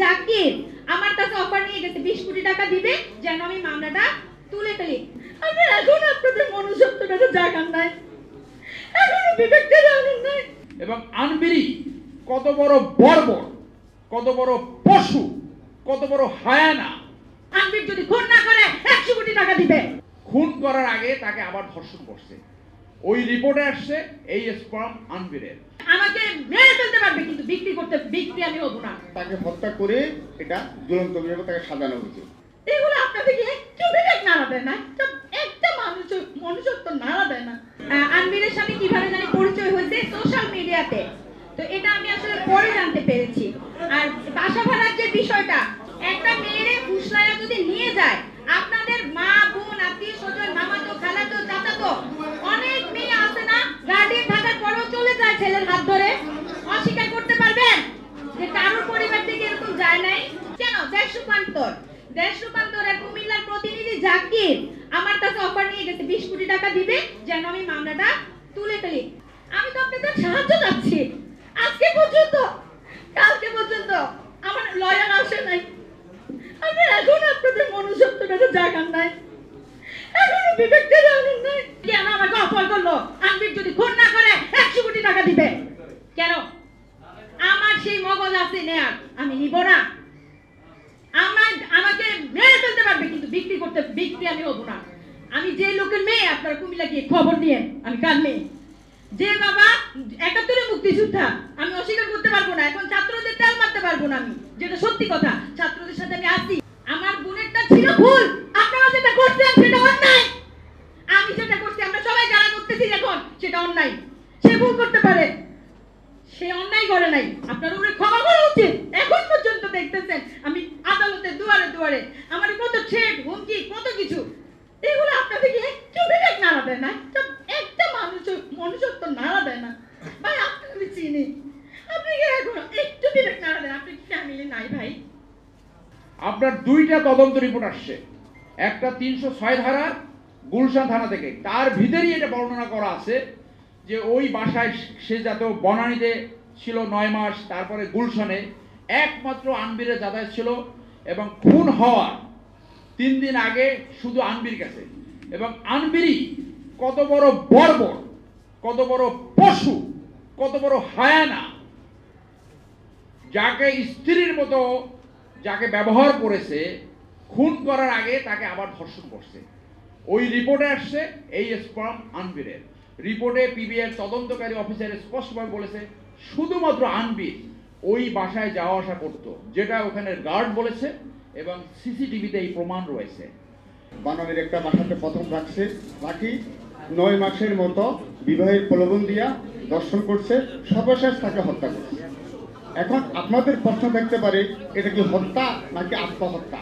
জাকির আমার কাছে অফার নিয়ে গেছে 20 কোটি টাকা দিবে যেন আমি মামলাটা তুলে ফেলি। এখন আপনাদের মনুষ্যত্বটা জাগান নাই, এখনো বিবেকটা জানেন নাই। এবং আনবিরি কত বড় বর্বর, কত বড় পশু, কত বড় হায়ানা। আনবির যদি খুন না করে 100 কোটি টাকা দিবে। খুন করার আগে তাকে আবার ধর্ষণ করছে। ওই রিপোর্টে আসছে এই স্পার্ম আনবিরের। আমাকে মেরে ফেলতে পারবে কিন্তু বিক্রি আমি হব না। তাকে হত্যা করে এটা জ্বলন্ত অভিযোগে তাকে সাজানো হয়েছে। এগুলো আপনাদের কি একটু বিবেক নাড়া দেয় না? একটা মনুষ্যত্ব নাড়া দেয় না? আনবিরের সাথে কিভাবে জানি পরিচয় হয়েছে সোশ্যাল মিডিয়াতে, তো এটা আমি আসলে পরে জানতে পেরেছি। আর বাসা ভাড়ার যে বিষয়টা, একটা মেয়েরে ফুসলায়া যদি নিয়ে যায়, আপনাদের মা বোন আত্মীয় স্বজন মামাতো খালাতো চাচাতো অনেক মেয়ে আছে না, গার্ডিয়ান থাকার পরেও চলে যায় ছেলের হাত ধরে। অস্বীকার করতে পারবেন যে কারোর পরিবার থেকে এরকম যায় নাই? কেন? দেশ রূপান্তরের কুমিল্লার প্রতিনিধি জাকির আমার কাছে অফার নিয়ে গেছে 20 কোটি টাকা দিবে যেন আমি মামলাটা তুলে ফেলি। আমি তো আপনাদের সাহায্য চাচ্ছি। আজকে পর্যন্ত, কালকে পর্যন্ত আমার লয়ার আসে নাই। এখন আপনাদের মনুষ্যত্বটা জাগান নাই, এখনো বিবেকটা জানেন নাই। কেন আমাকে অফার করলো আনবির যদি খুন না করে 100 কোটি টাকা দিবে? কেন? আমার সেই মগজ আছে নেয়ার, আমি নিব না। আমাকে মেরে ফেলতে পারবে কিন্তু বিক্রি আমি হব না। আমি যে লোকের মেয়ে, আপনারা কুমিল্লা গিয়ে খবর নিয়ে, আমি কার মেয়ে, যে বাবা 71 মুক্তিযোদ্ধা, আমি অস্বীকার করতে পারবো না। এখন ছাত্রদের তেল মারতে পারবো না আমি, যেটা সত্যি কথা। ছাত্রদের সাথে আমি আছি। আমার বোনেরটা ছিল ভুল, আপনারা যেটা করছেন সেটা অন্যায়। আমি যেটা করছি, আমরা সবাই যারা করতেছি এখন, সেটা অন্যায়। সে ভুল করতে পারে, সে অন্যায় করে নাই। আপনার ওরে ক্ষমা করা উচিত। এখন পর্যন্ত দেখতেছেন আমি আদালতে দুয়ারে দুয়ারে, আমার কত ছেদ হুমকি কত কিছু। এগুলো আপনাদেরকে একটু বিবেক নাড়া দেয় না? একটা মনুষ্যত্ব নাড়া দেয় না? ভাই আপনাকে চিনি, আপনি কি এখন একটু বিবেক নাড়া দেন? আপনি কি ফ্যামিলি নাই ভাই? আপনার দুইটা তদন্ত রিপোর্ট আসছে, একটা 306 ধারা গুলশান থানা থেকে। তার ভিতরেই এটা বর্ণনা করা আছে যে ওই বাসায় সে যাত বনানীতে ছিল 9 মাস, তারপরে গুলশানে একমাত্র আনবিরের যাতায়াত ছিল, এবং খুন হওয়ার 3 দিন আগে শুধু আনবির কাছে। এবং আনবিরি কত বড় বর্বর, কত বড় পশু, কত বড় হায়ানা, যাকে স্ত্রীর মতো যাকে ব্যবহার করেছে, খুন করার আগে তাকে আবার ধর্ষণ করছে। ওই রিপোর্টে আসছে এই স্পার্ম আনবিরের। রিপোর্টে পিবিআর তদন্তকারী অফিসার স্পষ্টভাবে বলেছে শুধুমাত্র আনবির ওই বাসায় যাওয়া আসা করতো, যেটা ওখানে গার্ড বলেছে, এবং সিসিটিভিতে এই প্রমাণ রয়েছে। বানানের একটা বাসাতে প্রথম রাখি 9 মাসের মতো বিবাহের প্রলোভন দিয়া দর্শন করছে, সর্বশেষ তাকে হত্যা করছে। এখন আপনাদের প্রশ্ন থাকতে পারে, এটা কি হত্যা নাকি আত্মহত্যা?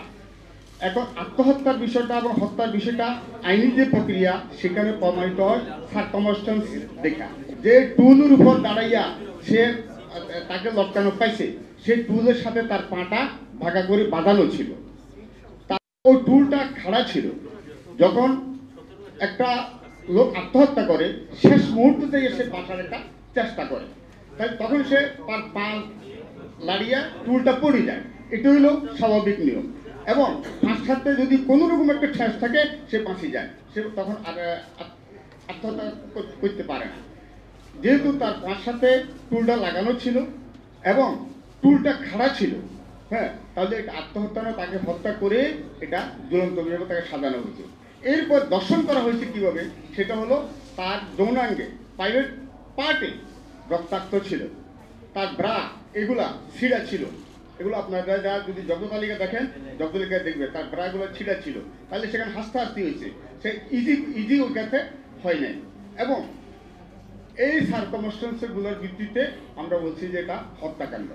এখন আত্মহত্যার বিষয়টা এবং হত্যার বিষয়টা আইনি যে প্রক্রিয়া, সেখানে প্রমাণিত হয় সার্কামস্ট্যান্স দেখা। যে টুলের উপর দাঁড়াইয়া সে তাকে লটকানো পাইছে, সেই টুলের সাথে তার পাটা ভাগা করে বাঁধানো ছিল। ওই টুলটা খাড়া ছিল। যখন একটা লোক আত্মহত্যা করে, শেষ মুহূর্তে এসে বাঁচার একটা চেষ্টা করে, তাই তখন সে তার পা লাড়িয়া টুলটা পড়ে যায়। এটা হইল স্বাভাবিক নিয়ম। এবং ফাঁস সাথে যদি কোনো রকম একটা ঠেস থাকে, সে ফাঁসি যায়, সে তখন আর আত্মহত্যা করতে পারে না। যেহেতু তার পাঁচ সাথে টুলটা লাগানো ছিল এবং টুলটা খাড়া ছিল, হ্যাঁ, তাহলে এটা আত্মহত্যা না, তাকে হত্যা করে এটা জ্বলন্ত অভিযোগে তাকে সাজানো হয়েছে। এরপর দর্শন করা হয়েছে কিভাবে, সেটা হলো তার যৌনাঙ্গে প্রাইভেট পার্টে রক্তাক্ত ছিল, তার ব্রা এগুলা ছিঁড়া ছিল। এগুলো আপনারা যা যদি জব্দ তালিকা দেখেন, জব্দ তালিকায় দেখবে তার ব্রাগুলো ছিঁড়া ছিল। তাহলে সেখানে হাসতে হয়েছে, সে ইজি ওর কাছে হয় নাই। এবং এই সার্কামস্ট্যান্সগুলোর ভিত্তিতে আমরা বলছি যে এটা হত্যাকাণ্ড।